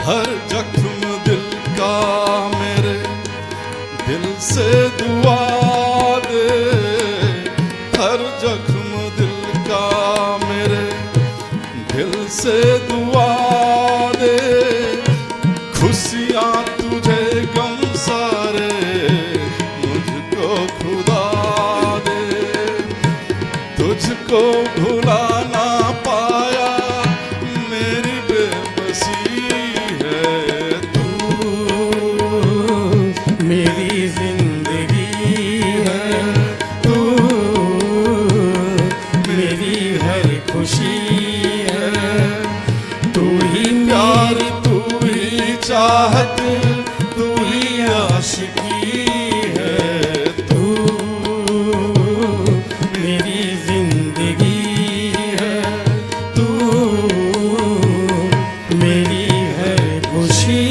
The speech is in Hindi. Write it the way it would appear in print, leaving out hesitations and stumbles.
हर जख्म दिल का मेरे दिल से दुआ दे, हर जख्म दिल का मेरे दिल से दुआ दे। खुशियाँ तुझे गम सारे मुझको खुदा दे, तुझको भुला ना पाया मेरी बेबसी है तू, मेरी जिंदगी है तू, मेरी हर खुशी है तू ही प्यार तू ही चाहत तू ही आशिकी है तू, मेरी जिंदगी है तू, मेरी हर खुशी